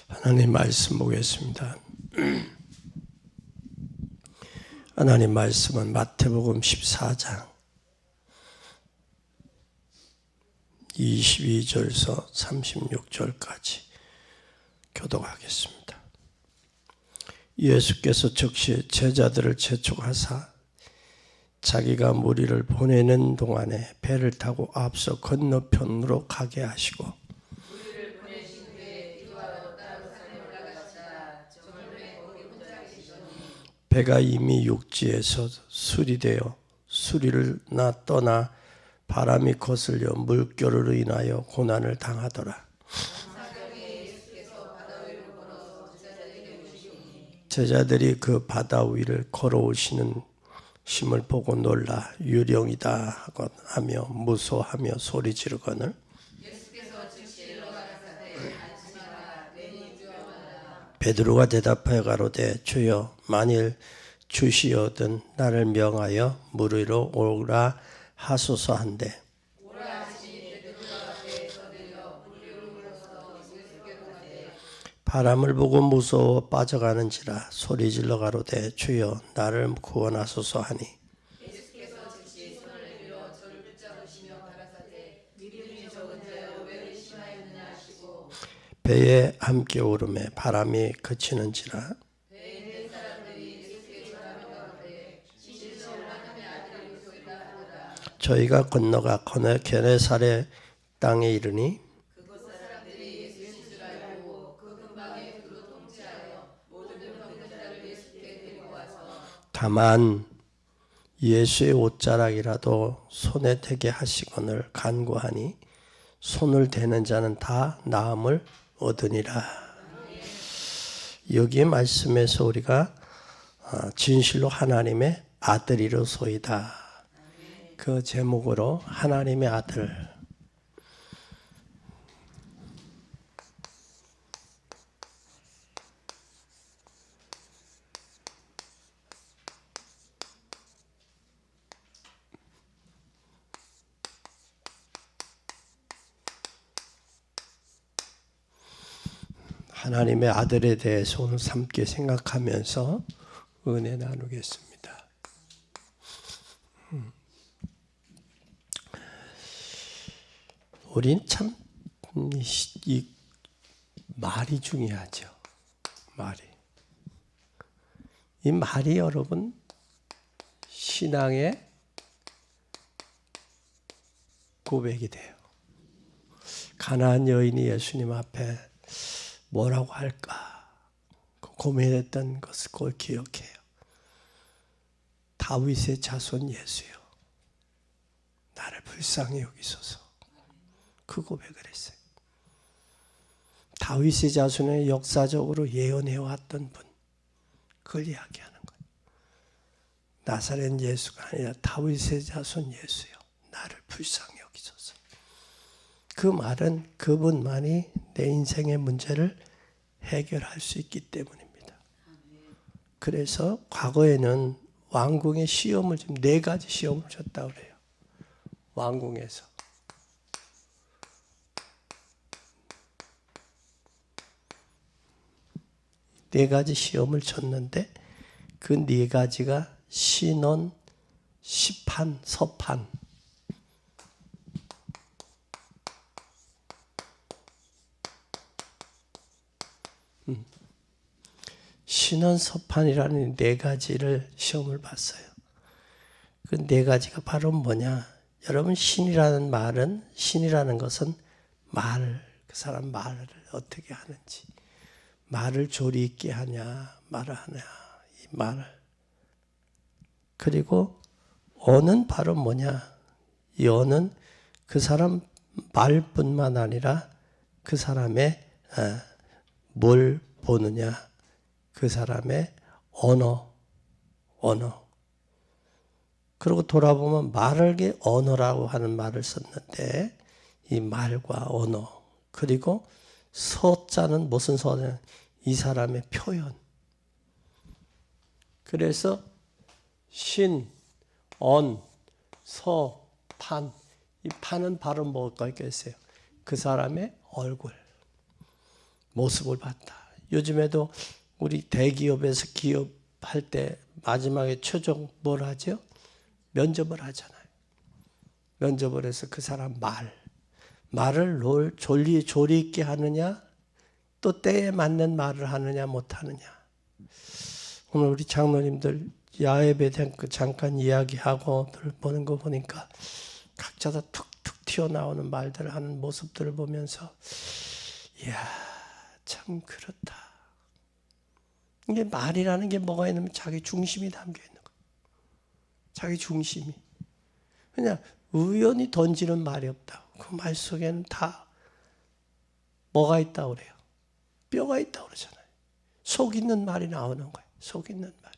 하나님 말씀 보겠습니다. 하나님 말씀은 마태복음 14장 22절에서 36절까지 교독하겠습니다. 예수께서 즉시 제자들을 재촉하사 자기가 무리를 보내는 동안에 배를 타고 앞서 건너편으로 가게 하시고 배가 이미 육지에서 수리되어 수리를 떠나 바람이 거슬려 물결으로 인하여 고난을 당하더라. 제자들이 그 바다 위를 걸어오시는 심을 보고 놀라 유령이다 하며 무서워하며 소리 지르거늘 베드로가 대답하여 가로되 주여 만일 주시거든 나를 명하여 물 위로 오라 하소서 한데 바람을 보고 무서워 빠져가는지라 소리질러 가로되 주여 나를 구원하소서 하니 배에 함께 오름에 바람이 그치는지라 저희가 건너가 게네사렛 땅에 이르니 다만 예수의 옷자락이라도 손에 대게 하시거늘 간구하니 손을 대는 자는 다 나음을 얻으니라. 여기에 말씀에서 우리가 진실로 하나님의 아들이로소이다. 그 제목으로 하나님의 아들. 하나님의 아들에 대해서 오늘 함께 생각하면서 은혜 나누겠습니다. 우린 참 이 말이 중요하죠. 이 말이 여러분 신앙의 고백이 돼요. 가나안 여인이 예수님 앞에 뭐라고 할까 고민했던 것을 꼭 기억해요. 다윗의 자손 예수요 나를 불쌍히 여기소서. 그 고백을 했어요. 다윗의 자손의 역사적으로 예언해왔던 분 그걸 이야기하는 거예요. 나사렛 예수가 아니라 다윗의 자손 예수요 나를 불쌍히 여기소서. 그 말은 그분만이 내 인생의 문제를 해결할 수 있기 때문입니다. 그래서 과거에는 왕궁의 시험을 지금 4가지 시험을 줬다고 그래요. 왕궁에서. 네 가지 시험을 쳤는데 그 4가지가 신원, 시판, 서판. 신원서판이라는 4가지를 시험을 봤어요. 그 4가지가 바로 뭐냐? 여러분 신이라는 것은 그 사람 말을 어떻게 하는지, 말을 조리 있게 하냐, 말을 하냐, 이 말을. 그리고 언은 바로 뭐냐? 이 언은 그 사람 말뿐만 아니라 그 사람의 뭘 보느냐? 그 사람의 언어. 그리고 돌아보면 말을 언어라고 하는 말을 썼는데 이 말과 언어 그리고 서자는 무슨 서냐? 이 사람의 표현. 그래서 신, 언, 서, 판. 이 판은 바로 뭐가 있겠어요? 그 사람의 얼굴. 모습을 봤다. 요즘에도 우리 대기업에서 기업할 때 마지막에 최종 뭘 하죠? 면접을 하잖아요. 면접을 해서 그 사람 말을 조리 있게 하느냐, 또 때에 맞는 말을 하느냐 못하느냐. 오늘 우리 장로님들 야외에 대한 그 잠깐 이야기하고 보는 거 보니까 각자 다 툭툭 튀어나오는 말들을 하는 모습들을 보면서 이야 참 그렇다. 이게 말이라는 게 뭐가 있냐면 자기 중심이 담겨 있는 거예요. 자기 중심이. 그냥 우연히 던지는 말이 없다고. 그 말 속에는 다 뭐가 있다고 그래요? 뼈가 있다고 그러잖아요. 속 있는 말이 나오는 거예요. 속 있는 말이.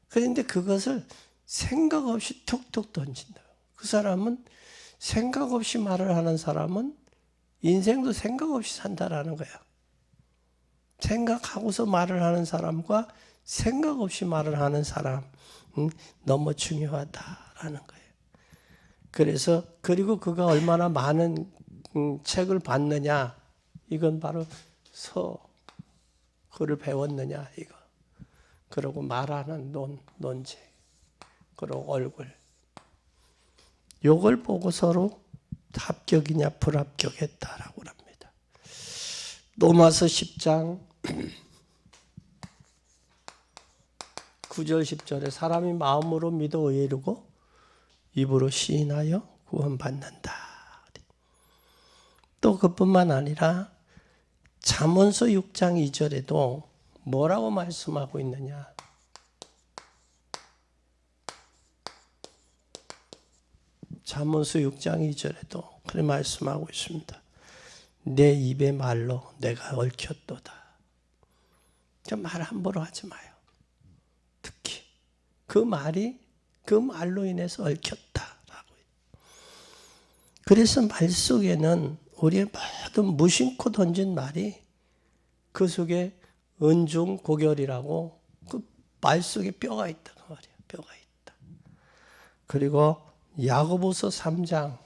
그런데 그것을 생각 없이 툭툭 던진다. 그 사람은 생각 없이 말을 하는 사람은 인생도 생각 없이 산다라는 거야. 생각하고서 말을 하는 사람과 생각 없이 말을 하는 사람 너무 중요하다라는 거예요. 그래서 그리고 그가 얼마나 많은 책을 봤느냐 이건 바로 그를 배웠느냐 이거. 그리고 말하는 논쟁 그리고 얼굴 요걸 보고 서로 합격이냐 불합격했다라고 합니다. 로마서 10장 9절 10절에 사람이 마음으로 믿어 의에 이르고 입으로 시인하여 구원받는다. 또 그뿐만 아니라 잠언서 6장 2절에도 뭐라고 말씀하고 있느냐. 잠언서 6장 2절에도 그렇게 말씀하고 있습니다. 내 입의 말로 내가 얽혔도다. 말 함부로 하지 마요. 특히 그 말로 인해서 얽혔다라고. 그래서 말 속에는 우리의 모든 무심코 던진 말이 그 속에 은중 고결이라고 그 말 속에 뼈가 있다 그 말이야. 뼈가 있다. 그리고 야고보서 3장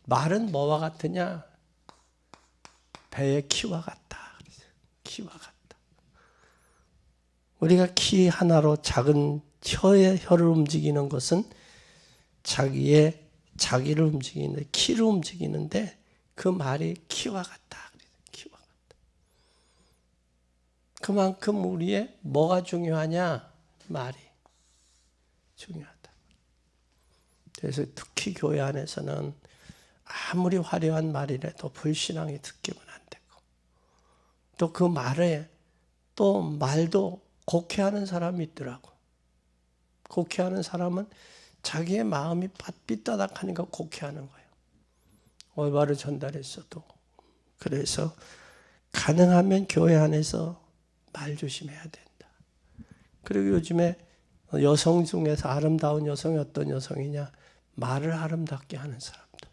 말은 뭐와 같으냐? 배의 키와 같다. 키와 같다. 우리가 키 하나로 작은 혀를 움직이는 것은 자기를 움직이는데 키를 움직이는데 그 말이 키와 같다. 키와 같다. 그만큼 우리의 뭐가 중요하냐? 말이 중요하다. 그래서 특히 교회 안에서는 아무리 화려한 말이라도 불신앙이 듣기만 안 되고 또 그 말에 또 말도 곡해하는 사람이 있더라고. 곡해하는 사람은 자기의 마음이 삐딱하니까 곡해하는 거예요. 올바로 전달했어도. 그래서 가능하면 교회 안에서 말 조심해야 된다. 그리고 요즘에 여성 중에서 아름다운 여성이 어떤 여성이냐? 말을 아름답게 하는 사람들.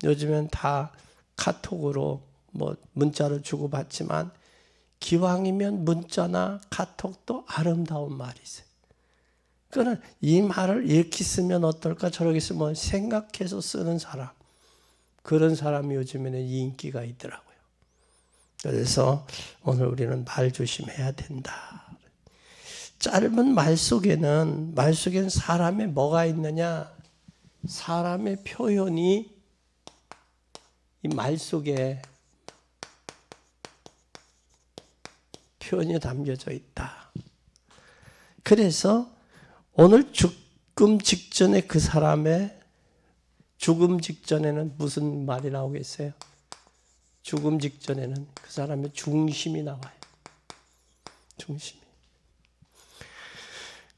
요즘엔 다 카톡으로 문자를 주고받지만 기왕이면 문자나 카톡도 아름다운 말이 있어요. 그러나 이 말을 이렇게 쓰면 어떨까 저렇게 쓰면 생각해서 쓰는 사람. 그런 사람이 요즘에는 인기가 있더라고요. 그래서 오늘 우리는 말 조심해야 된다. 짧은 말 속에는 사람의 뭐가 있느냐? 사람의 표현이 이 말 속에 표현이 담겨져 있다. 그래서 오늘 죽음 직전에 그 사람의 죽음 직전에는 무슨 말이 나오겠어요? 죽음 직전에는 그 사람의 중심이 나와요. 중심이.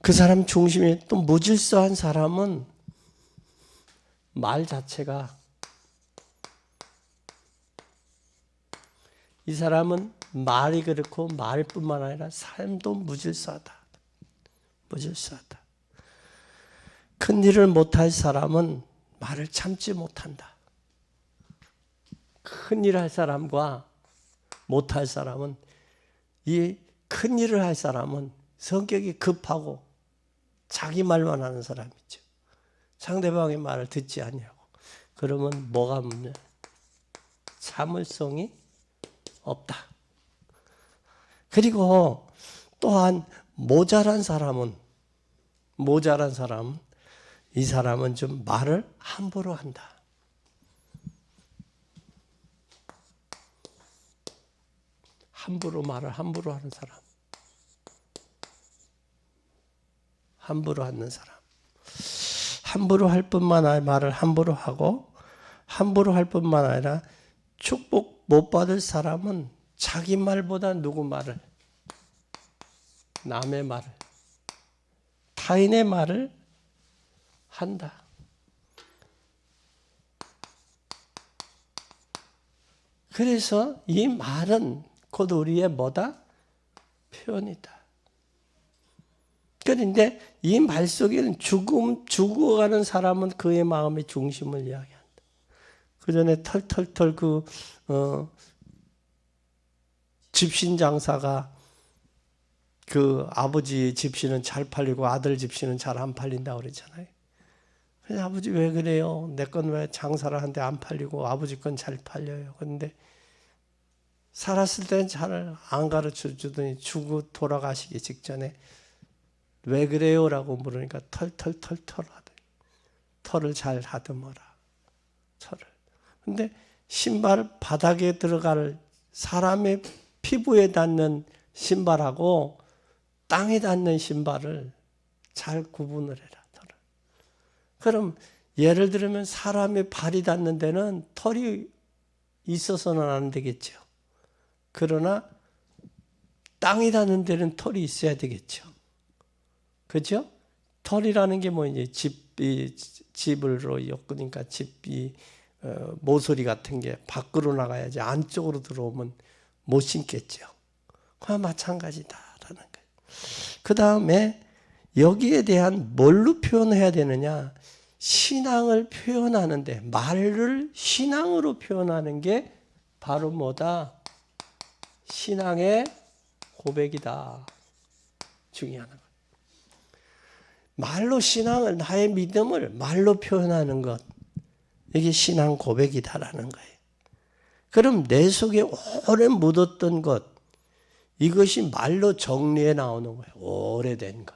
그 사람 중심이 또 무질서한 사람은 말 자체가 이 사람은 말이 그렇고 말뿐만 아니라 삶도 무질서하다. 무질서하다. 큰 일을 못할 사람은 말을 참지 못한다. 큰 일을 할 사람과 못할 사람은 이 큰 일을 할 사람은 성격이 급하고 자기 말만 하는 사람이죠. 상대방의 말을 듣지 않냐고. 그러면 뭐가 문제? 참을성이 없다. 그리고 또한 모자란 사람은 이 사람은 좀 말을 함부로 한다. 말을 함부로 하는 사람. 함부로 하는 사람. 함부로 할 뿐만 아니라 말을 함부로 하고, 함부로 할 뿐만 아니라 축복 못 받을 사람은 자기 말보다 누구 말을, 남의 말을, 타인의 말을 한다. 그래서 이 말은 곧 우리의 뭐다? 표현이다. 그런데 이 말 속에는 죽어가는 사람은 그의 마음의 중심을 이야기한다. 그 전에 털털털 집신 장사가 그 아버지 집신은 잘 팔리고 아들 집신은 잘 안 팔린다고 그랬잖아요. 그래서 아버지 왜 그래요? 내 건 왜 장사를 하는데 안 팔리고 아버지 건 잘 팔려요. 그런데 살았을 때는 잘 안 가르쳐 주더니 죽고 돌아가시기 직전에 왜 그래요? 라고 물으니까 털털털 하더니 털을 잘 다듬어라. 털을. 근데 신발 바닥에 들어갈 사람의 피부에 닿는 신발하고 땅에 닿는 신발을 잘 구분을 해라. 털을. 그럼 예를 들면 사람의 발이 닿는 데는 털이 있어서는 안 되겠죠. 그러나 땅이 닿는 데는 털이 있어야 되겠죠. 그죠? 털이라는 게 뭐 이제 집으로 엮으니까 집이 모서리 같은 게 밖으로 나가야지 안쪽으로 들어오면 못 신겠죠. 그와 마찬가지다라는 거예요. 그 다음에 여기에 대한 뭘로 표현해야 되느냐? 신앙을 표현하는데 말을 신앙으로 표현하는 게 바로 뭐다? 신앙의 고백이다. 중요한 거. 말로 신앙을, 나의 믿음을 말로 표현하는 것. 이게 신앙 고백이다라는 거예요. 그럼 내 속에 오래 묻었던 것, 이것이 말로 정리해 나오는 거예요. 오래된 것.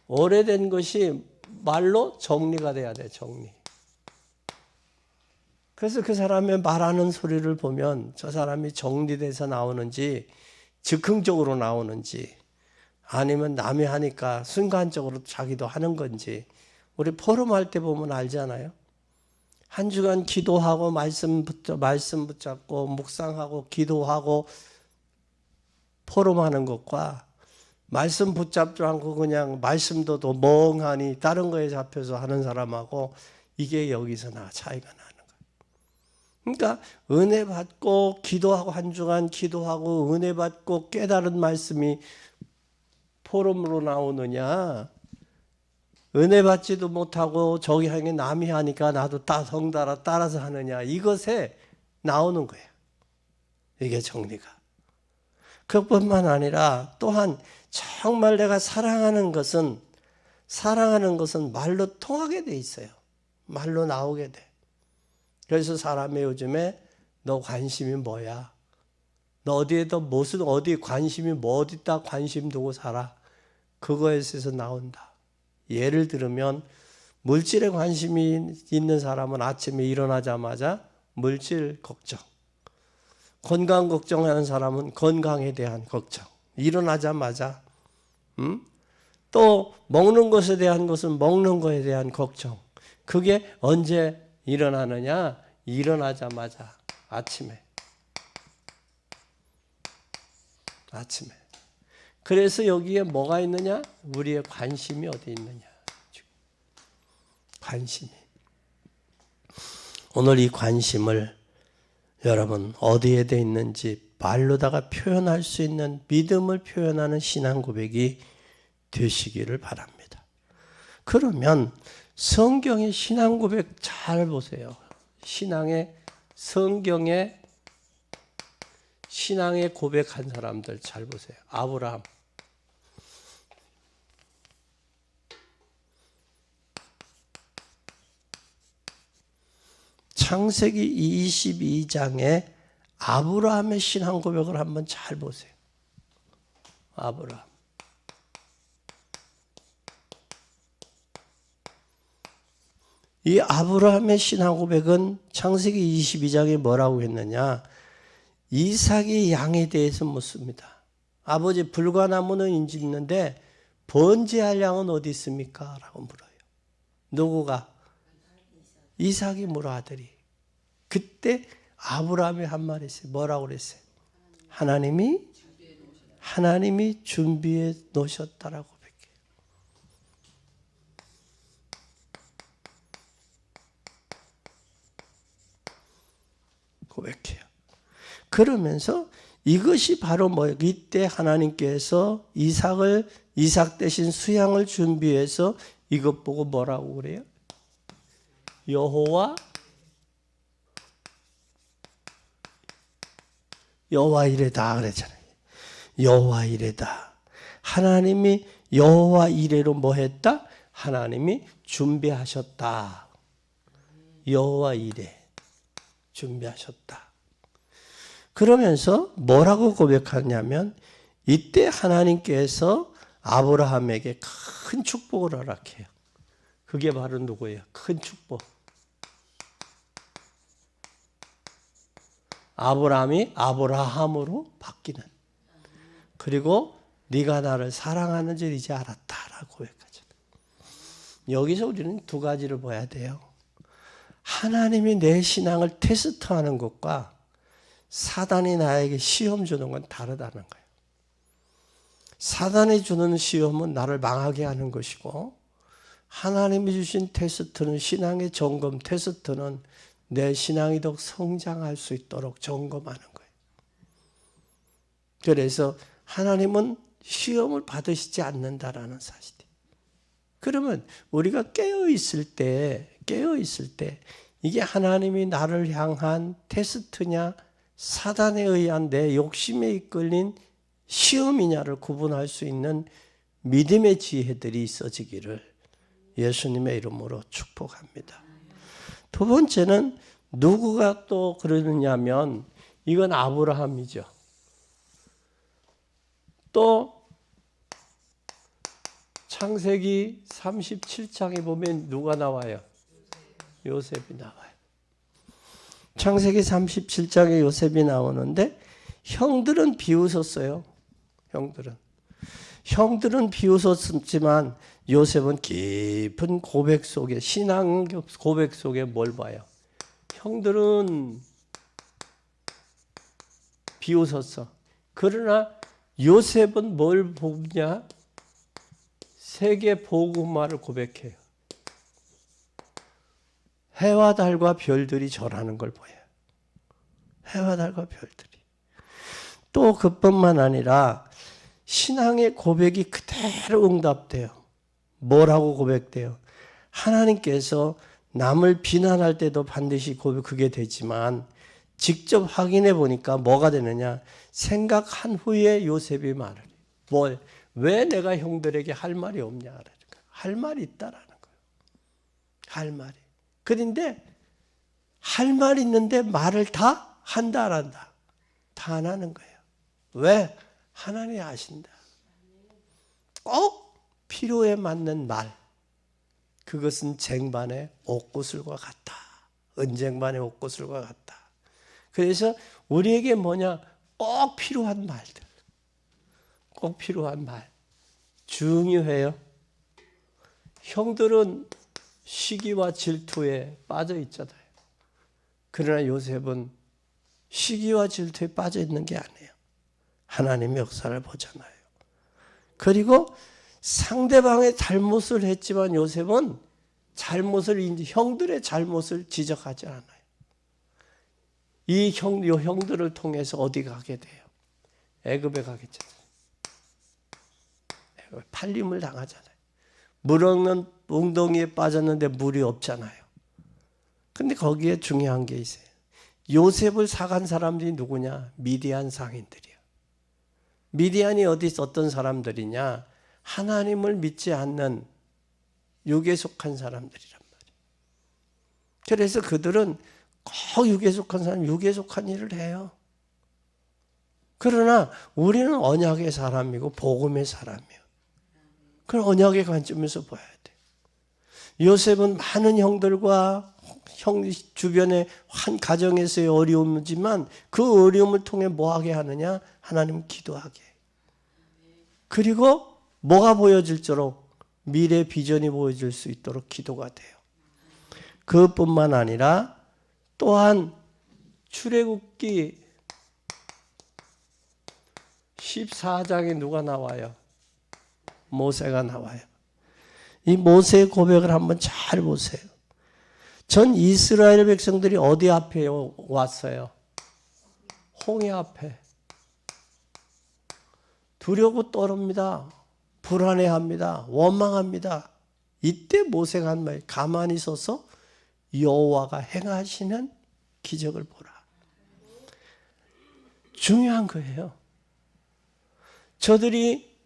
오래된 것이 말로 정리가 돼야 돼, 정리. 그래서 그 사람의 말하는 소리를 보면 저 사람이 정리돼서 나오는지 즉흥적으로 나오는지 아니면 남이 하니까 순간적으로 자기도 하는 건지 우리 포럼할 때 보면 알잖아요. 한 주간 기도하고 말씀 붙잡고 묵상하고 기도하고 포럼하는 것과 말씀 붙잡지 않고 그냥 말씀도 멍하니 다른 거에 잡혀서 하는 사람하고 이게 여기서 차이가 나는 거예요. 그러니까 은혜 받고 기도하고 한 주간 기도하고 은혜 받고 깨달은 말씀이 포럼으로 나오느냐, 은혜 받지도 못하고 저기 하는 게 남이 하니까 나도 덩달아 따라서 하느냐, 이것에 나오는 거예요. 이게 정리가. 그것뿐만 아니라 또한 정말 내가 사랑하는 것은 말로 통하게 돼 있어요. 말로 나오게 돼. 그래서 사람이 요즘에 너 관심이 뭐야? 너 어디에다 어디 관심이 뭐 어디다 관심 두고 살아? 그거에 있어서 나온다. 예를 들면 물질에 관심이 있는 사람은 아침에 일어나자마자 물질 걱정. 건강 걱정하는 사람은 건강에 대한 걱정. 일어나자마자. 또 먹는 것에 대한 것은 먹는 것에 대한 걱정. 그게 언제 일어나느냐? 일어나자마자 아침에. 그래서 여기에 뭐가 있느냐? 우리의 관심이 어디 있느냐? 관심이. 오늘 이 관심을 여러분 어디에 돼 있는지 말로다가 표현할 수 있는 믿음을 표현하는 신앙 고백이 되시기를 바랍니다. 그러면 성경의 신앙 고백 잘 보세요. 성경에 신앙의 고백한 사람들 잘 보세요. 아브라함. 창세기 22장에 아브라함의 신앙 고백을 한번 잘 보세요. 아브라함. 이 아브라함의 신앙 고백은 창세기 22장에 뭐라고 했느냐? 이삭이 양에 대해서 묻습니다. 아버지, 불과나무는 인지 있는데 번제할 양은 어디 있습니까? 라고 물어요. 누구가? 이삭이 물어, 아들이. 그때 아브라함이 한 말이 있어요. 뭐라고 그랬어요? 하나님이 준비해 놓으셨다라고 고백해요. 그러면서 이것이 바로 이때 하나님께서 이삭 대신 수양을 준비해서 이것 보고 뭐라고 그래요? 여호와 이레다 그랬잖아요. 여호와 이레다. 하나님이 여호와 이레로 뭐 했다? 하나님이 준비하셨다. 여호와 이레. 준비하셨다. 그러면서 뭐라고 고백하냐면 이때 하나님께서 아브라함에게 큰 축복을 허락해요. 그게 바로 누구예요? 큰 축복. 아브라함이 아브라함으로 바뀌는. 그리고 네가 나를 사랑하는 줄 이제 알았다라고 고백하잖아요. 여기서 우리는 두 가지를 봐야 돼요. 하나님이 내 신앙을 테스트하는 것과 사단이 나에게 시험 주는 건 다르다는 거예요. 사단이 주는 시험은 나를 망하게 하는 것이고 하나님이 주신 테스트는 신앙의 점검 테스트는 내 신앙이 더 성장할 수 있도록 점검하는 거예요. 그래서 하나님은 시험을 받으시지 않는다라는 사실이. 그러면 우리가 깨어있을 때 이게 하나님이 나를 향한 테스트냐 사단에 의한 내 욕심에 이끌린 시험이냐를 구분할 수 있는 믿음의 지혜들이 있어지기를 예수님의 이름으로 축복합니다. 두 번째는 누구가 또 그러느냐면 이건 아브라함이죠. 또 창세기 37장에 보면 누가 나와요? 요셉이 나와요. 창세기 37장에 요셉이 나오는데 형들은 비웃었어요. 형들은 비웃었지만 요셉은 깊은 고백 속에 신앙 고백 속에 뭘 봐요? 형들은 비웃었어. 그러나 요셉은 뭘 보냐? 세계 복음화를 고백해요. 해와 달과 별들이 절하는 걸 보여요. 해와 달과 별들이. 또 그뿐만 아니라 신앙의 고백이 그대로 응답돼요. 뭐라고 고백돼요? 하나님께서 남을 비난할 때도 반드시 그게 되지만 직접 확인해 보니까 뭐가 되느냐? 생각한 후에 요셉이 말을 해요. 뭘? 왜 내가 형들에게 할 말이 없냐? 할 말이 있다라는 거예요. 할 말이. 그런데 할 말 있는데 말을 다 한다 안 한다? 다 안 하는 거예요. 왜? 하나님이 아신다. 꼭 필요에 맞는 말. 그것은 쟁반의 옷구슬과 같다. 은쟁반의 옷구슬과 같다. 그래서 우리에게 뭐냐? 꼭 필요한 말들. 꼭 필요한 말. 중요해요. 형들은 시기와 질투에 빠져 있잖아요. 그러나 요셉은 시기와 질투에 빠져 있는 게 아니에요. 하나님의 역사를 보잖아요. 그리고 상대방의 잘못을 했지만 요셉은 형들의 잘못을 지적하지 않아요. 이 형들을 통해서 어디 가게 돼요? 애굽에 가겠잖아요. 애굽에 팔림을 당하잖아요. 물 없는 웅덩이에 빠졌는데 물이 없잖아요. 근데 거기에 중요한 게 있어요. 요셉을 사간 사람들이 누구냐? 미디안 상인들이야. 미디안이 어떤 사람들이냐? 하나님을 믿지 않는 육에 속한 사람들이란 말이에요. 그래서 그들은 꼭 육에 속한 사람이 육에 속한 일을 해요. 그러나 우리는 언약의 사람이고 복음의 사람이에요. 그런 언약의 관점에서 봐야 돼. 요셉은 많은 형들과 형 주변의 한 가정에서의 어려움이지만 그 어려움을 통해 뭐하게 하느냐? 하나님 기도하게. 그리고 뭐가 보여질수록 미래 비전이 보여질 수 있도록 기도가 돼요. 그것뿐만 아니라 또한 출애굽기 14장에 누가 나와요? 모세가 나와요. 이 모세의 고백을 한번 잘 보세요. 전 이스라엘 백성들이 어디 앞에 왔어요? 홍해 앞에. 두려고 떠릅니다. 불안해합니다. 원망합니다. 이때 모세가 한 말, 가만히 서서 여호와가 행하시는 기적을 보라. 중요한 거예요. 저들이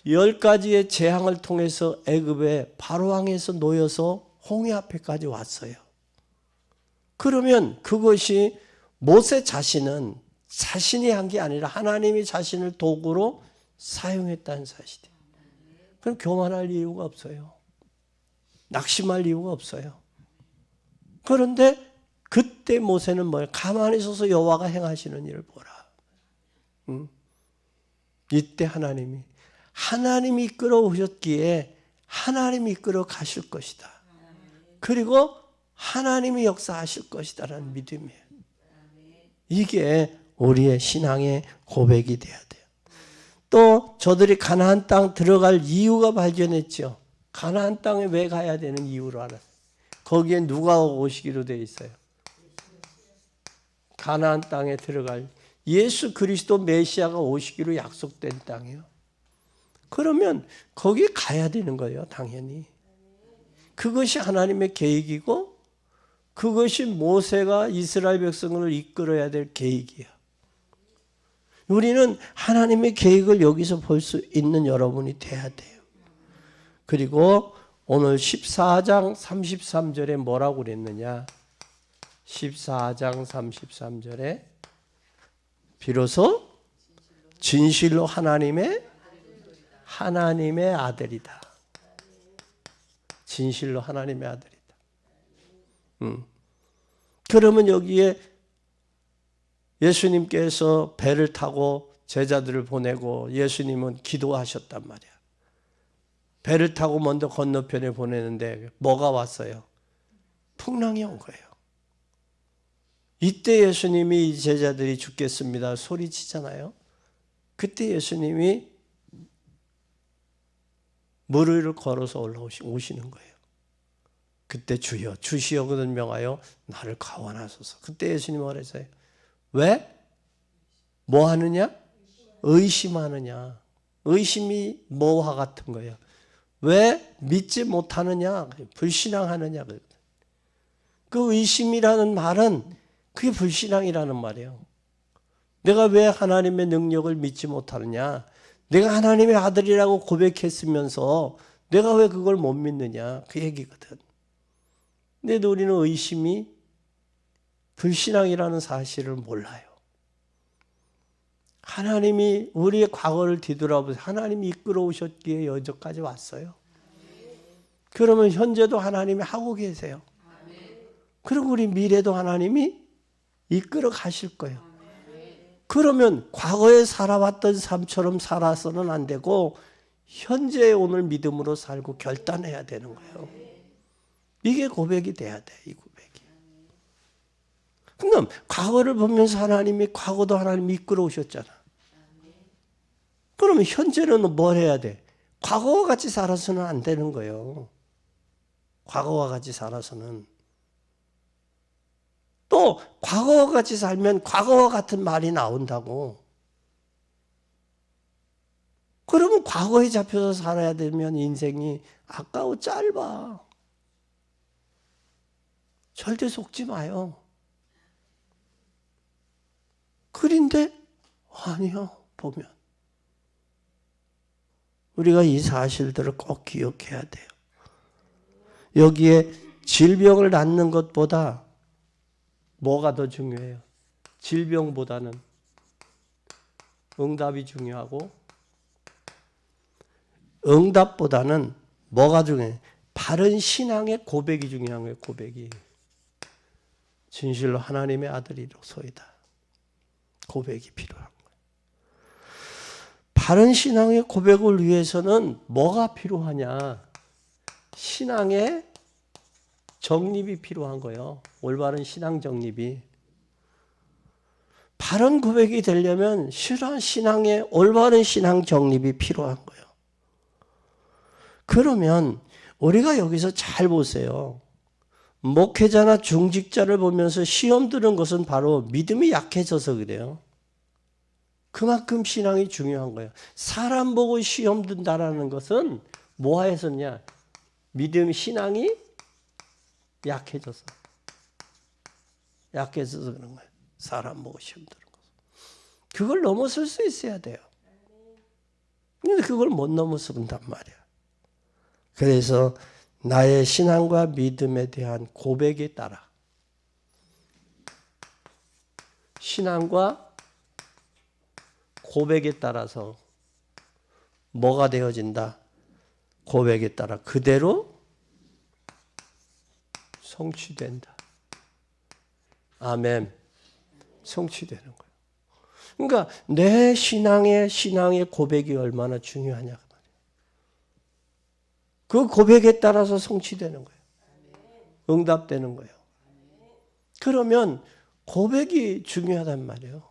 10가지의 재앙을 통해서 애굽의 바로왕에서 놓여서 홍해 앞에까지 왔어요. 그러면 그것이 모세 자신은 자신이 한 게 아니라 하나님이 자신을 도구로 사용했다는 사실이에요. 그럼 교만할 이유가 없어요. 낙심할 이유가 없어요. 그런데 그때 모세는 뭐예요? 가만히 서서 여호와가 행하시는 일을 보라. 이때 하나님이 이끌어 오셨기에 하나님이 이끌어 가실 것이다. 그리고 하나님이 역사하실 것이다라는 믿음이에요. 이게 우리의 신앙의 고백이 돼야 돼요. 또 저들이 가나안 땅 들어갈 이유가 발견했죠. 가나안 땅에 왜 가야 되는 이유를 알았어요. 거기에 누가 오시기로 되어 있어요? 가나안 땅에 들어갈 예수 그리스도 메시아가 오시기로 약속된 땅이에요. 그러면 거기 가야 되는 거예요. 당연히. 그것이 하나님의 계획이고 그것이 모세가 이스라엘 백성을 이끌어야 될 계획이에요. 우리는 하나님의 계획을 여기서 볼 수 있는 여러분이 돼야 돼요. 그리고 오늘 14장 33절에 뭐라고 그랬느냐? 14장 33절에 비로소 진실로 하나님의 아들이다. 진실로 하나님의 아들이다. 그러면 여기에 예수님께서 배를 타고 제자들을 보내고 예수님은 기도하셨단 말이야. 배를 타고 먼저 건너편에 보내는데 뭐가 왔어요? 풍랑이 온 거예요. 이때 예수님이 이 제자들이 죽겠습니다 소리치잖아요. 그때 예수님이 물 위를 걸어서 올라오시는 거예요. 그때 주여 주시여거든 명하여 나를 가원하소서. 그때 예수님이 말했어요. 왜? 뭐 하느냐? 의심하느냐. 의심이 뭐와 같은 거예요. 왜 믿지 못하느냐? 불신앙하느냐. 그 의심이라는 말은 그게 불신앙이라는 말이에요. 내가 왜 하나님의 능력을 믿지 못하느냐? 내가 하나님의 아들이라고 고백했으면서 내가 왜 그걸 못 믿느냐? 그 얘기거든. 근데 우리는 의심이 불신앙이라는 사실을 몰라요. 하나님이 우리의 과거를 뒤돌아보세요. 하나님이 이끌어 오셨기에 여기까지 왔어요. 그러면 현재도 하나님이 하고 계세요. 그리고 우리 미래도 하나님이 이끌어 가실 거예요. 그러면 과거에 살아왔던 삶처럼 살아서는 안 되고 현재의 오늘 믿음으로 살고 결단해야 되는 거예요. 이게 고백이 돼야 돼. 이 고백이. 그럼 과거를 보면서 하나님이 과거도 하나님이 이끌어 오셨잖아. 그러면 현재는 뭘 해야 돼? 과거와 같이 살아서는 안 되는 거예요. 과거와 같이 살아서는. 또 과거와 같이 살면 과거와 같은 말이 나온다고. 그러면 과거에 잡혀서 살아야 되면 인생이 아까워 짧아. 절대 속지 마요. 그런데 아니요. 보면 우리가 이 사실들을 꼭 기억해야 돼요. 여기에 질병을 낳는 것보다 뭐가 더 중요해요? 질병보다는 응답이 중요하고, 응답보다는 뭐가 중요해요? 바른 신앙의 고백이 중요한 거예요. 고백이. 진실로 하나님의 아들이로소이다. 고백이 필요한 거예요. 바른 신앙의 고백을 위해서는 뭐가 필요하냐? 신앙의 정립이 필요한 거예요. 올바른 신앙 정립이. 바른 고백이 되려면 신앙의 올바른 신앙 정립이 필요한 거예요. 그러면 우리가 여기서 잘 보세요. 목회자나 중직자를 보면서 시험 드는 것은 바로 믿음이 약해져서 그래요. 그만큼 신앙이 중요한 거예요. 사람 보고 시험 든다라는 것은 뭐하였었냐? 믿음, 신앙이 약해져서 그런 거예요. 사람 보고 시험 드는 것. 그걸 넘어설 수 있어야 돼요. 근데 그걸 못 넘어선단 말이야. 그래서 나의 신앙과 믿음에 대한 고백에 따라 신앙과 고백에 따라서 뭐가 되어진다? 고백에 따라 그대로 성취된다. 아멘. 성취되는 거예요. 그러니까 내 신앙의 고백이 얼마나 중요하냐. 그 고백에 따라서 성취되는 거예요. 응답되는 거예요. 그러면 고백이 중요하단 말이에요.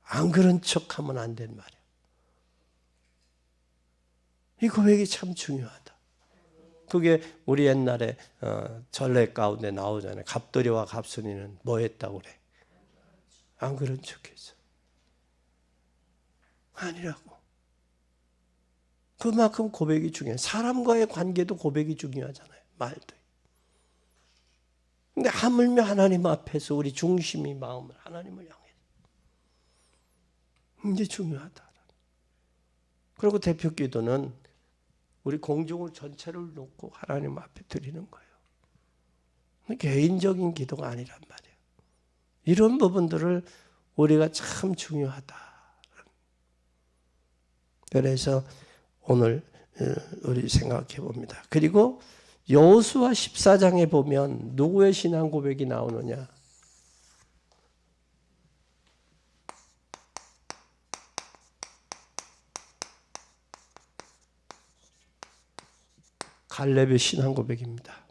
안 그런 척하면 안 된 말이에요. 이 고백이 참 중요하다. 그게 우리 옛날에 전래 가운데 나오잖아요. 갑돌이와 갑순이는 뭐 했다고 그래? 안 그런 척했어. 아니라고. 그만큼 고백이 중요해요. 사람과의 관계도 고백이 중요하잖아요. 말도. 근데 하물며 하나님 앞에서 우리 중심이 마음을 하나님을 향해. 이게 중요하다. 그리고 대표 기도는 우리 공중을 전체를 놓고 하나님 앞에 드리는 거예요. 개인적인 기도가 아니란 말이에요. 이런 부분들을 우리가 참 중요하다. 그래서 오늘 우리 생각해 봅니다. 그리고 여호수아 14장에 보면 누구의 신앙 고백이 나오느냐? 갈렙의 신앙 고백입니다.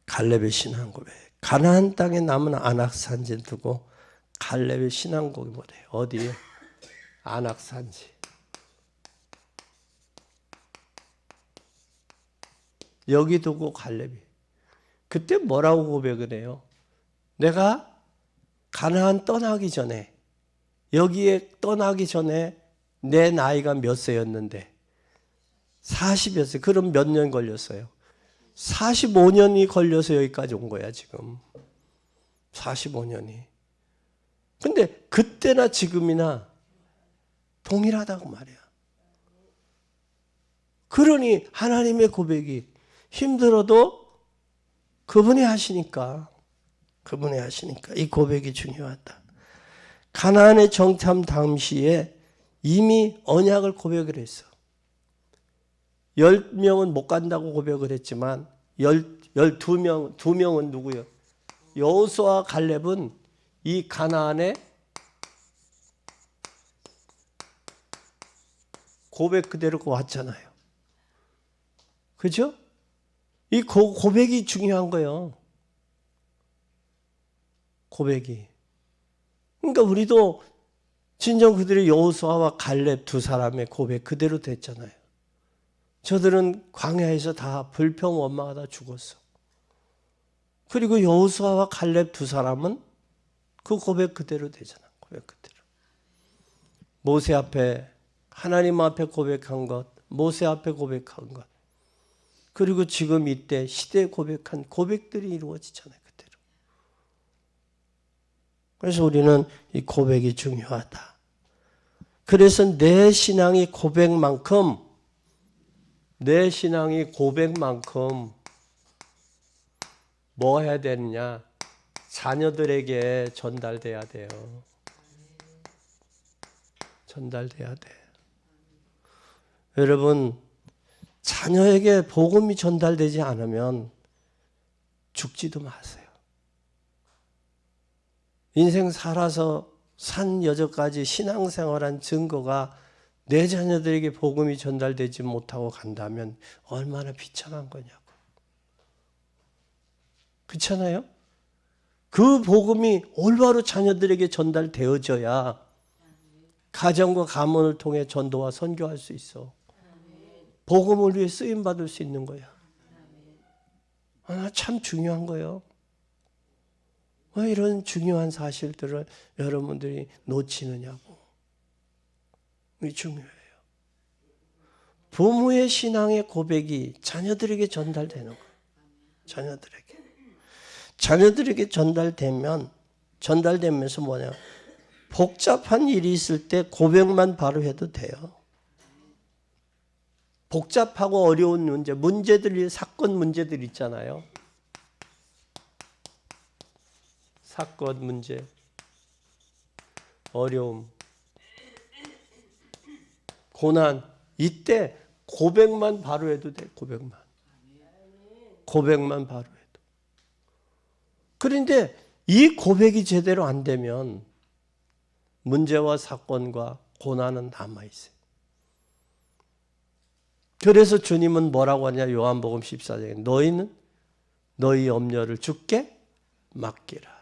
갈렙의 신앙 고백. 가나안 땅에 남은 안악산지를 두고 갈렙의 신앙 고백을 해요. 어디에? 안악산지. 여기 두고 갈렙이. 그때 뭐라고 고백을 해요? 내가 가나안 떠나기 전에, 여기에 떠나기 전에 내 나이가 몇 세였는데 40였어요. 그럼 몇 년 걸렸어요? 45년이 걸려서 여기까지 온 거야, 지금. 45년이. 근데 그때나 지금이나 동일하다고 말이야. 그러니 하나님의 고백이 힘들어도 그분이 하시니까 이 고백이 중요하다. 가나안의 정탐 당시에 이미 언약을 고백을 했어. 10명은 못 간다고 고백을 했지만 2명은 누구예요? 여호수아와 갈렙은 이 가나안에 고백 그대로 왔잖아요. 그죠? 이 고백이 중요한 거예요. 고백이. 그러니까 우리도 진정 그들의 여호수아와 갈렙 두 사람의 고백 그대로 됐잖아요. 저들은 광야에서 다 불평 원망하다 죽었어. 그리고 여호수아와 갈렙 두 사람은 그 고백 그대로 되잖아. 고백 그대로. 모세 앞에 하나님 앞에 고백한 것, 모세 앞에 고백한 것. 그리고 지금 이때 시대에 고백한 고백들이 이루어지잖아요. 그대로. 그래서 우리는 이 고백이 중요하다. 그래서 내 신앙이 고백만큼 뭐 해야 되느냐? 자녀들에게 전달돼야 돼요. 전달돼야 돼. 여러분, 자녀에게 복음이 전달되지 않으면 죽지도 마세요. 인생 살아서 산 여전까지 신앙생활한 증거가 내 자녀들에게 복음이 전달되지 못하고 간다면 얼마나 비참한 거냐고. 그렇잖아요? 그 복음이 올바로 자녀들에게 전달되어져야 가정과 가문을 통해 전도와 선교할 수 있어. 복음을 위해 쓰임받을 수 있는 거야. 참 중요한 거예요. 왜 이런 중요한 사실들을 여러분들이 놓치느냐고. 이게 중요해요. 부모의 신앙의 고백이 자녀들에게 전달되는 거예요. 자녀들에게 전달되면서 뭐냐? 복잡한 일이 있을 때 고백만 바로 해도 돼요. 복잡하고 어려운 문제들이 사건 문제들 있잖아요. 사건 문제, 어려움, 고난, 이때 고백만 바로 해도 돼. 고백만 바로 해도. 그런데 이 고백이 제대로 안 되면 문제와 사건과 고난은 남아있어요. 그래서 주님은 뭐라고 하냐? 요한복음 14장에 너희는 너희 염려를 주께 맡기라.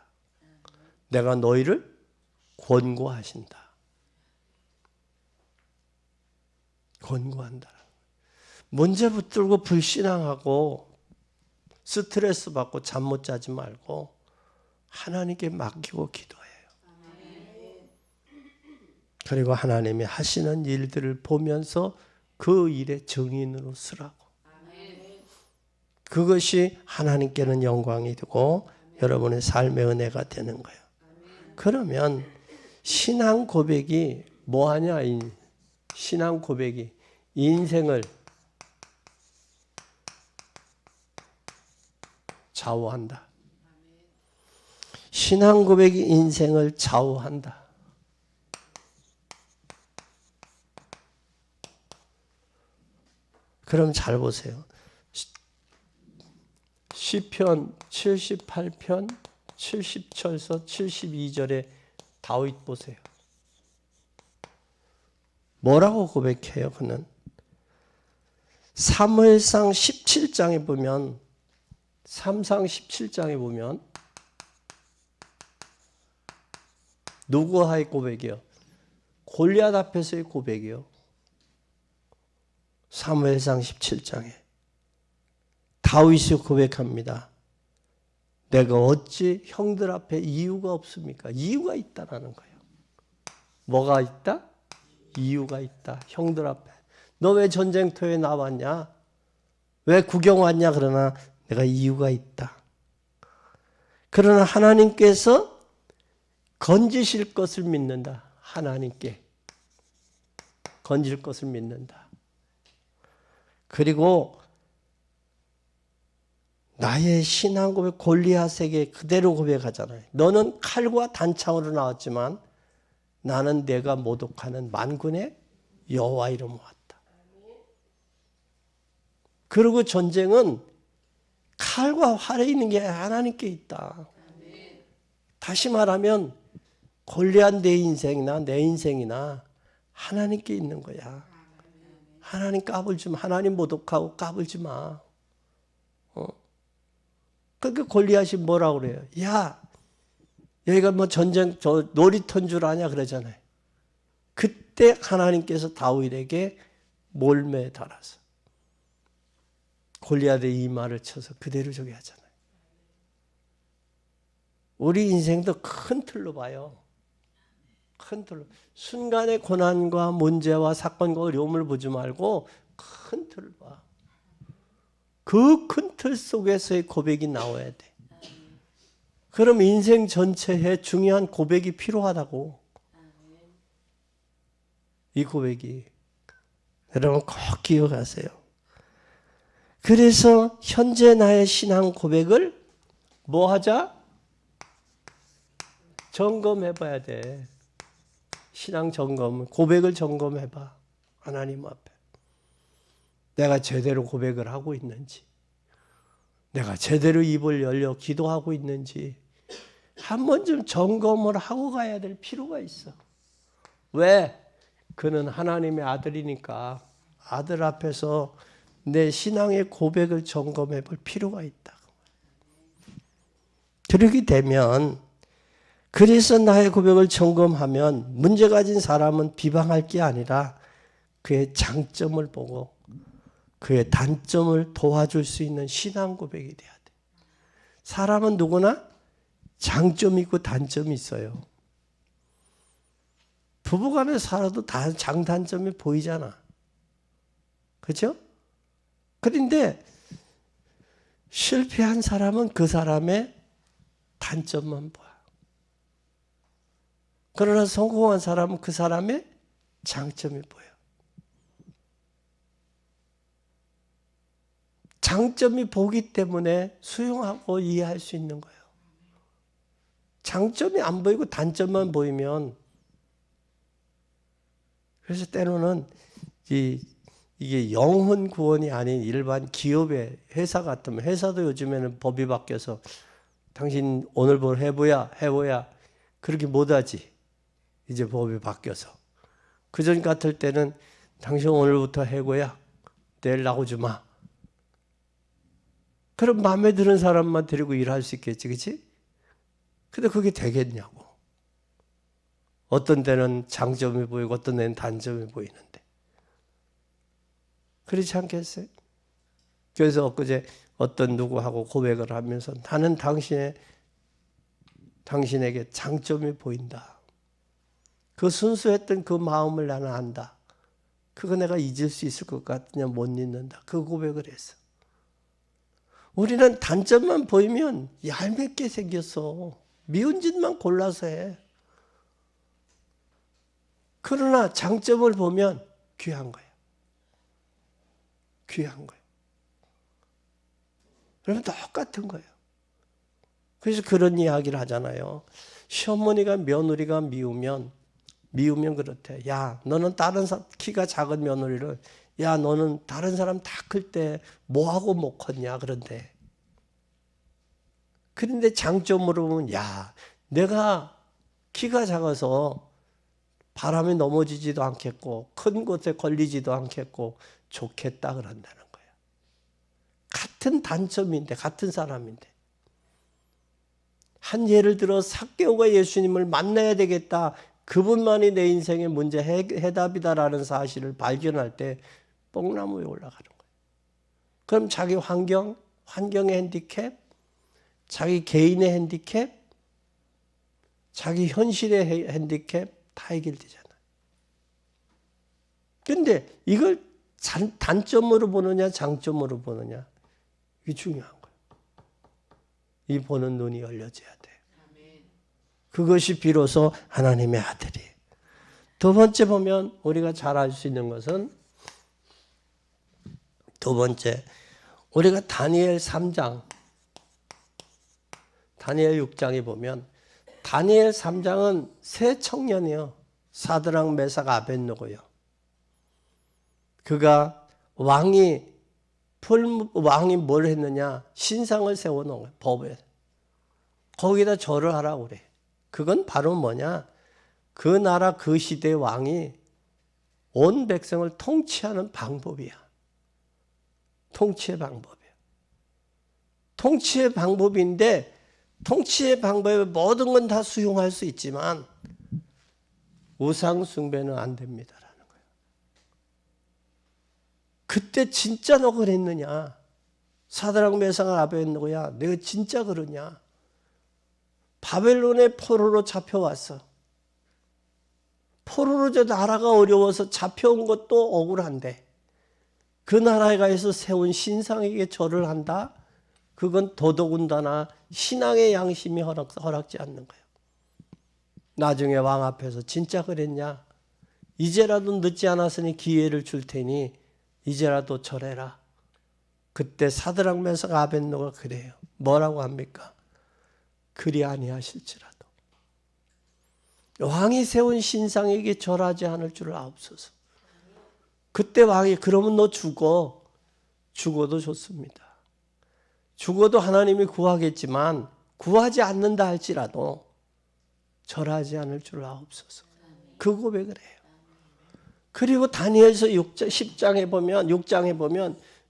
내가 너희를 권고하신다. 권고한다. 문제 붙들고 불신앙하고 스트레스 받고 잠 못 자지 말고 하나님께 맡기고 기도해요. 그리고 하나님이 하시는 일들을 보면서 그 일의 증인으로 서라고. 그것이 하나님께는 영광이 되고 여러분의 삶의 은혜가 되는 거예요. 그러면 신앙 고백이 뭐하냐? 신앙 고백이 인생을 좌우한다. 신앙 고백이 인생을 좌우한다. 그럼 잘 보세요. 시편 78편 70절에서 72절에 다윗 보세요. 뭐라고 고백해요? 그는 사무엘상 17장에 보면 3상 17장에 보면 누구와의 고백이요? 골리앗 앞에서의 고백이요. 사무엘상 17장에 다윗이 고백합니다. 내가 어찌 형들 앞에 이유가 없습니까? 이유가 있다라는 거예요. 뭐가 있다? 이유가 있다. 형들 앞에. 너 왜 전쟁터에 나왔냐? 왜 구경 왔냐? 그러나 내가 이유가 있다. 그러나 하나님께서 건지실 것을 믿는다. 하나님께 건질 것을 믿는다. 그리고 나의 신앙 고백 골리앗에게 그대로 고백하잖아요. 너는 칼과 단창으로 나왔지만 나는 내가 모독하는 만군의 여호와 이름으로 왔다. 그리고 전쟁은 칼과 활에 있는 게 하나님께 있다. 다시 말하면 골리앗 내 인생이나 내 인생이나 하나님께 있는 거야. 하나님 까불지 마. 하나님 모독하고 까불지 마. 그러니까 골리앗이 뭐라고 그래요? 야, 여기가 뭐 전쟁 놀이터인 줄 아냐 그러잖아요. 그때 하나님께서 다윗에게 몰매에 달아서 골리앗의 이마를 쳐서 그대로 저기 하잖아요. 우리 인생도 큰 틀로 봐요. 큰 틀로. 순간의 고난과 문제와 사건과 어려움을 보지 말고 큰 틀을 봐. 그 큰 틀 속에서의 고백이 나와야 돼. 그럼 인생 전체에 중요한 고백이 필요하다고. 이 고백이. 여러분 꼭 기억하세요. 그래서 현재 나의 신앙 고백을 뭐 하자? 점검해 봐야 돼. 신앙 점검, 고백을 점검해 봐. 하나님 앞에. 내가 제대로 고백을 하고 있는지, 내가 제대로 입을 열려 기도하고 있는지 한 번쯤 점검을 하고 가야 될 필요가 있어. 왜? 그는 하나님의 아들이니까 아들 앞에서 내 신앙의 고백을 점검해 볼 필요가 있다. 그렇게 되면, 그래서 나의 고백을 점검하면 문제 가진 사람은 비방할 게 아니라 그의 장점을 보고 그의 단점을 도와줄 수 있는 신앙 고백이 돼야 돼. 사람은 누구나 장점이 있고 단점이 있어요. 부부간에 살아도 다 장단점이 보이잖아. 그렇죠? 그런데 실패한 사람은 그 사람의 단점만 보여. 그러나 성공한 사람은 그 사람의 장점이 보여. 장점이 보기 때문에 수용하고 이해할 수 있는 거예요. 장점이 안 보이고 단점만 보이면, 그래서 때로는 이게 영혼 구원이 아닌 일반 기업의 회사 같으면, 회사도 요즘에는 법이 바뀌어서 당신 오늘부터 해보야 그렇게 못하지. 이제 법이 바뀌어서. 그전 같을 때는 당신 오늘부터 해고야, 내일 나오지 마. 그럼 마음에 드는 사람만 데리고 일할 수 있겠지, 그렇지? 근데 그게 되겠냐고. 어떤 데는 장점이 보이고 어떤 데는 단점이 보이는데. 그렇지 않겠어요? 그래서 엊그제 어떤 누구하고 고백을 하면서 나는 당신에게 장점이 보인다. 그 순수했던 그 마음을 나는 안다. 그거 내가 잊을 수 있을 것 같으냐, 못 잊는다. 그 고백을 했어. 우리는 단점만 보이면 얄밉게 생겼어. 미운 짓만 골라서 해. 그러나 장점을 보면 귀한 거야. 귀한 거야. 그러면 똑같은 거예요. 그래서 그런 이야기를 하잖아요. 시어머니가 며느리가 미우면 그렇대. 야, 너는 키가 작은 며느리를, 야, 너는 다른 사람 다 클 때 뭐하고 못 컸냐, 그런데. 그런데 장점으로 보면, 야, 내가 키가 작아서 바람에 넘어지지도 않겠고 큰 곳에 걸리지도 않겠고 좋겠다 그런다는 거야. 같은 단점인데, 같은 사람인데. 한 예를 들어 삭개오가 예수님을 만나야 되겠다, 그분만이 내 인생의 문제 해답이다라는 사실을 발견할 때 뽕나무에 올라가는 거예요. 그럼 자기 환경의 핸디캡, 자기 개인의 핸디캡, 자기 현실의 핸디캡 다 해결되잖아요. 그런데 이걸 단점으로 보느냐 장점으로 보느냐, 이게 중요한 거예요. 이 보는 눈이 열려져야 돼. 그것이 비로소 하나님의 아들이. 두 번째 보면 우리가 잘 알 수 있는 것은, 두 번째, 우리가 다니엘 3장, 다니엘 6장에 보면, 다니엘 3장은 세 청년이요. 사드락, 메삭, 아벳느고요. 그가 왕이 뭘 했느냐? 신상을 세워놓은 거예요. 법에. 거기다 절을 하라고 그래. 그건 바로 뭐냐? 그 나라 그 시대의 왕이 온 백성을 통치하는 방법이야. 통치의 방법이야. 통치의 방법인데, 통치의 방법에 모든 건 다 수용할 수 있지만 우상 숭배는 안 됩니다라는 거예요. 그때 진짜 너 그랬느냐? 사드락, 메삭, 아벳느고야, 내가 진짜 그러냐? 바벨론의 포로로 잡혀왔어. 포로로 저 나라가 어려워서 잡혀온 것도 억울한데, 그 나라에 가서 세운 신상에게 절을 한다? 그건 더더군다나 신앙의 양심이 허락지 않는 거예요. 나중에 왕 앞에서 진짜 그랬냐? 이제라도 늦지 않았으니 기회를 줄 테니 이제라도 절해라. 그때 사드락, 메삭, 아벳느고가 그래요. 뭐라고 합니까? 그리 아니하실지라도 왕이 세운 신상에게 절하지 않을 줄을 아옵소서. 그때 왕이 그러면 너 죽어. 죽어도 좋습니다. 죽어도 하나님이 구하겠지만 구하지 않는다 할지라도 절하지 않을 줄을 아옵소서. 그 고백을 해요. 그리고 다니엘서 10장에 보면 6장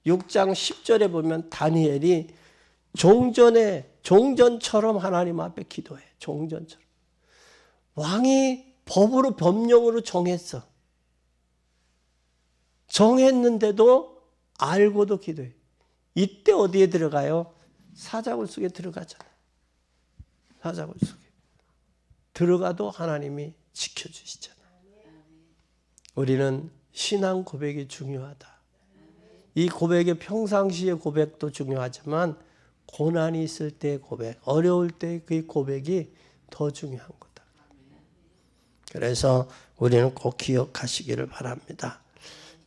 10절에 보면 다니엘이 종전처럼 하나님 앞에 기도해. 종전처럼. 왕이 법으로 법령으로 정했어. 정했는데도 알고도 기도해. 이때 어디에 들어가요? 사자굴 속에 들어가잖아요. 사자굴 속에. 들어가도 하나님이 지켜주시잖아요. 우리는 신앙 고백이 중요하다. 이 고백의 평상시의 고백도 중요하지만 고난이 있을 때의 고백, 어려울 때 그 고백이 더 중요한 거다. 그래서 우리는 꼭 기억하시기를 바랍니다.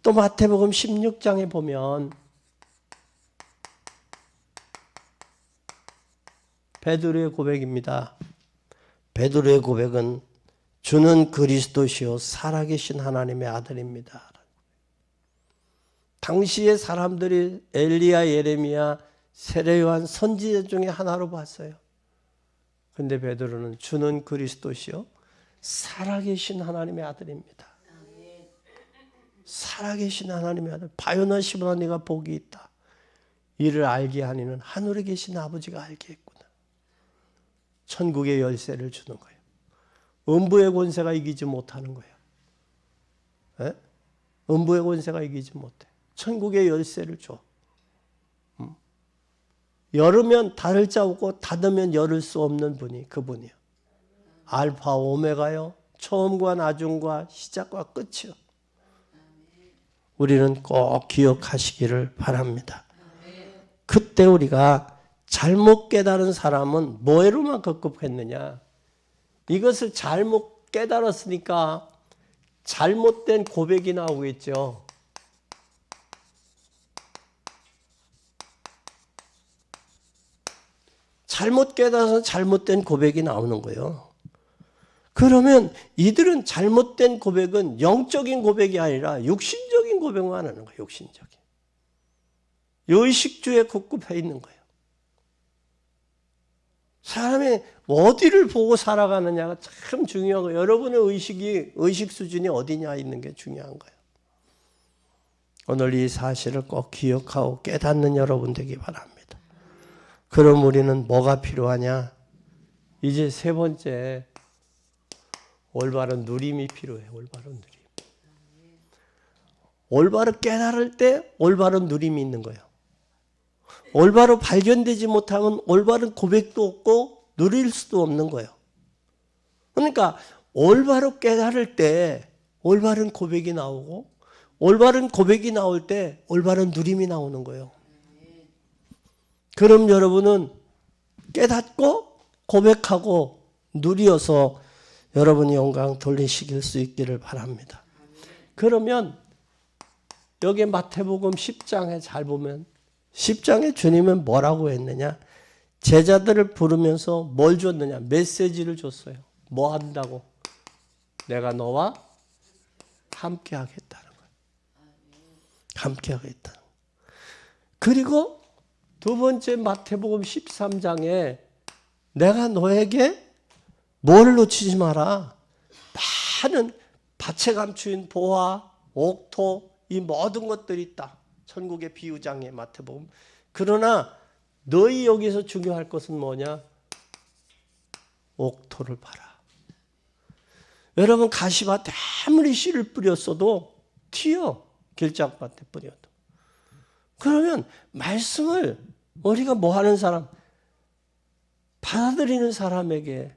또 마태복음 16장에 보면 베드로의 고백입니다. 베드로의 고백은 주는 그리스도시요 살아계신 하나님의 아들입니다. 당시의 사람들이 엘리야, 예레미야, 세례 요한 선지자 중에 하나로 봤어요. 그런데 베드로는 주는 그리스도시요 살아계신 하나님의 아들입니다. 살아계신 하나님의 아들. 바요나 시모나 네가 복이 있다. 이를 알게 하니는 하늘에 계신 아버지가 알게 했구나. 천국의 열쇠를 주는 거예요. 음부의 권세가 이기지 못하는 거예요. 에? 음부의 권세가 이기지 못해. 천국의 열쇠를 줘. 열으면 닫을 자 없고 닫으면 열을 수 없는 분이 그분이요. 알파 오메가요. 처음과 나중과 시작과 끝이요. 우리는 꼭 기억하시기를 바랍니다. 그때 우리가 잘못 깨달은 사람은 뭐로만 급급했느냐? 이것을 잘못 깨달았으니까 잘못된 고백이 나오겠죠. 잘못 깨달아서 잘못된 고백이 나오는 거예요. 그러면 이들은 잘못된 고백은 영적인 고백이 아니라 육신적인 고백만 하는 거예요. 육신적인. 의식주에 급급해 있는 거예요. 사람이 어디를 보고 살아가느냐가 참 중요하고 여러분의 의식 수준이 어디냐 있는 게 중요한 거예요. 오늘 이 사실을 꼭 기억하고 깨닫는 여러분 되기 바랍니다. 그럼 우리는 뭐가 필요하냐? 이제 세 번째 올바른 누림이 필요해. 올바른 누림. 올바로 깨달을 때 올바른 누림이 있는 거예요. 올바로 발견되지 못하면 올바른 고백도 없고 누릴 수도 없는 거예요. 그러니까 올바로 깨달을 때 올바른 고백이 나오고 올바른 고백이 나올 때 올바른 누림이 나오는 거예요. 그럼 여러분은 깨닫고 고백하고 누리어서 여러분이 영광 돌리실 수 있기를 바랍니다. 그러면 여기 마태복음 10장에 잘 보면 10장에 주님은 뭐라고 했느냐? 제자들을 부르면서 뭘 줬느냐? 메시지를 줬어요. 뭐 한다고? 내가 너와 함께 하겠다는 거예요. 함께 하겠다는 거예요. 그리고 두 번째 마태복음 13장에 내가 너에게 뭘 놓치지 마라. 많은 밭에 감추인 보화, 옥토 이 모든 것들이 있다. 천국의 비유장에 마태복음. 그러나 너희 여기서 중요할 것은 뭐냐? 옥토를 봐라. 여러분 가시밭에 아무리 씨를 뿌렸어도 튀어. 길짝밭에 뿌려도. 그러면 말씀을 우리가 뭐 하는 사람? 받아들이는 사람에게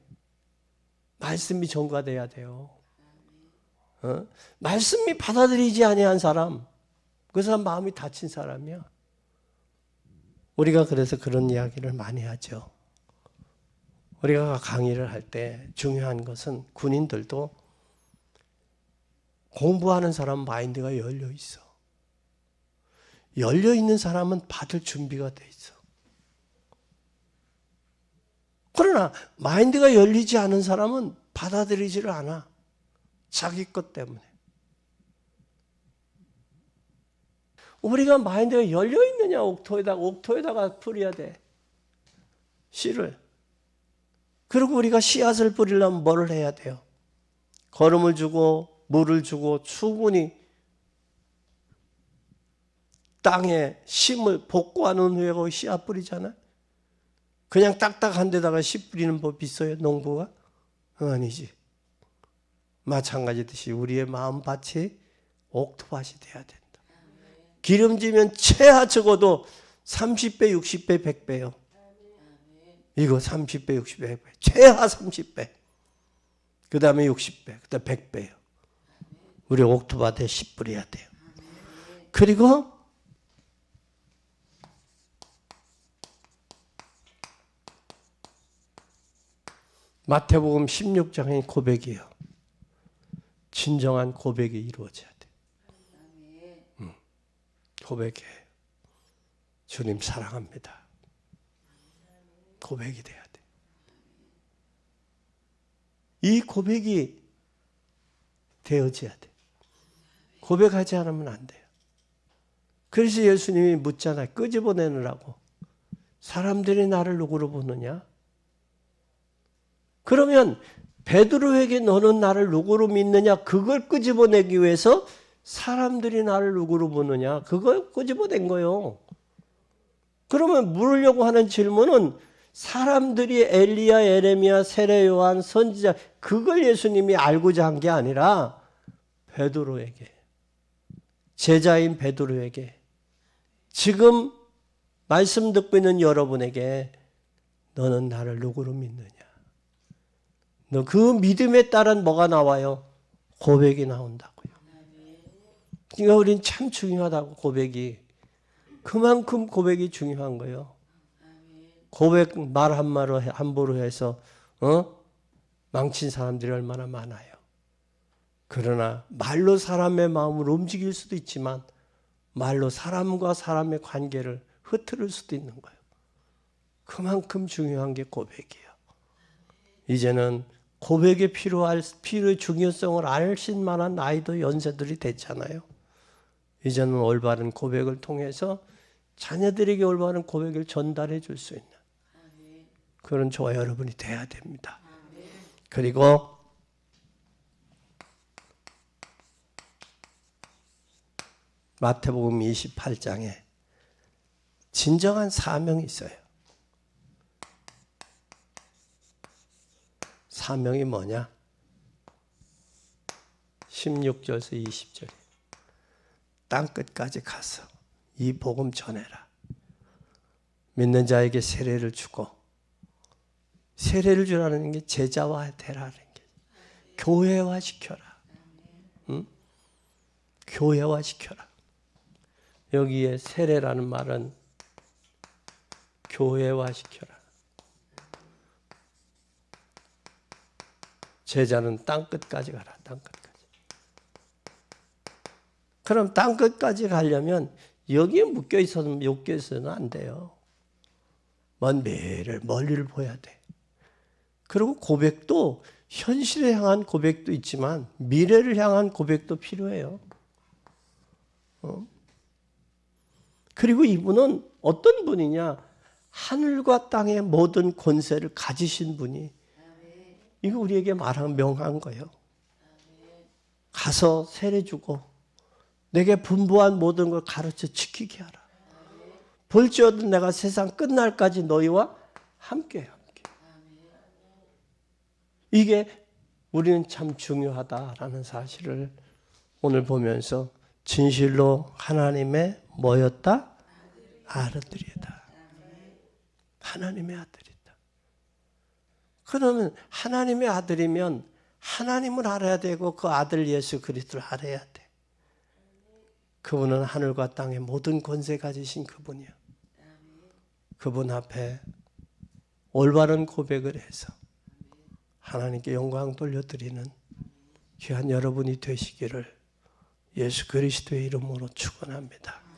말씀이 전가돼야 돼요. 말씀이 받아들이지 아니한 사람, 그 사람 마음이 다친 사람이야. 우리가 그래서 그런 이야기를 많이 하죠. 우리가 강의를 할 때 중요한 것은 군인들도 공부하는 사람 마인드가 열려 있어. 열려 있는 사람은 받을 준비가 돼 있어. 그러나 마인드가 열리지 않은 사람은 받아들이지를 않아. 자기 것 때문에. 우리가 마인드가 열려 있느냐, 옥토에다가 뿌려야 돼. 씨를. 그리고 우리가 씨앗을 뿌리려면 뭘 해야 돼요? 거름을 주고 물을 주고 충분히 땅에 심을 복구하는 후에 거기 씨앗 뿌리잖아요. 그냥 딱딱한 데다가 씨 뿌리는 법이 있어요, 농부가? 아니지. 마찬가지듯이 우리의 마음밭이 옥토밭이 돼야 된다. 기름지면 최하 적어도 30배, 60배, 100배요. 이거 30배, 60배, 100배. 최하 30배. 그 다음에 60배, 그 다음에 100배요. 우리 옥토밭에 씨 뿌려야 돼요. 그리고 마태복음 16장의 고백이에요. 진정한 고백이 이루어져야 돼. 고백해. 주님 사랑합니다. 고백이 돼야 돼. 이 고백이 되어져야 돼. 고백하지 않으면 안 돼요. 그래서 예수님이 묻잖아요. 끄집어내느라고. 사람들이 나를 누구로 보느냐? 그러면 베드로에게 너는 나를 누구로 믿느냐? 그걸 끄집어내기 위해서 사람들이 나를 누구로 보느냐? 그걸 끄집어낸 거예요. 그러면 물으려고 하는 질문은 사람들이 엘리야, 에레미야, 세례 요한, 선지자 그걸 예수님이 알고자 한 게 아니라 베드로에게, 제자인 베드로에게, 지금 말씀 듣고 있는 여러분에게 너는 나를 누구로 믿느냐? 너 그 믿음에 따른 뭐가 나와요? 고백이 나온다고요. 그러니까 우리는 참 중요하다고, 고백이. 그만큼 고백이 중요한 거예요. 고백 말 한마로 함부로 해서 망친 사람들이 얼마나 많아요. 그러나 말로 사람의 마음을 움직일 수도 있지만 말로 사람과 사람의 관계를 흐트릴 수도 있는 거예요. 그만큼 중요한 게 고백이에요. 이제는 고백의 필요의 중요성을 아실 만한 나이도 연세들이 됐잖아요. 이제는 올바른 고백을 통해서 자녀들에게 올바른 고백을 전달해 줄 수 있는 그런 저와 여러분이 돼야 됩니다. 그리고 마태복음 28장에 진정한 사명이 있어요. 사명이 뭐냐? 16절에서 20절. 땅끝까지 가서 이 복음 전해라. 믿는 자에게 세례를 주고, 세례를 주라는 게 제자화 되라는 게, 교회화 시켜라. 응? 교회화 시켜라. 여기에 세례라는 말은 교회화 시켜라. 제자는 땅끝까지 가라. 땅끝까지. 그럼 땅끝까지 가려면 여기에 묶여 있어서는 안 돼요. 먼 미래를, 멀리를 보야 돼. 그리고 고백도 현실에 향한 고백도 있지만 미래를 향한 고백도 필요해요. 그리고 이분은 어떤 분이냐? 하늘과 땅의 모든 권세를 가지신 분이, 이거 우리에게 명한 거예요. 가서 세례 주고 내게 분부한 모든 걸 가르쳐 지키게 하라. 볼지어도 내가 세상 끝날까지 너희와 함께. 이게 우리는 참 중요하다라는 사실을 오늘 보면서 진실로 하나님의 뭐였다? 아들이다. 하나님의 아들이다. 그러면 하나님의 아들이면 하나님을 알아야 되고 그 아들 예수 그리스도를 알아야 돼. 그분은 하늘과 땅의 모든 권세 가지신 그분이야. 그분 앞에 올바른 고백을 해서 하나님께 영광 돌려드리는 귀한 여러분이 되시기를 예수 그리스도의 이름으로 축원합니다.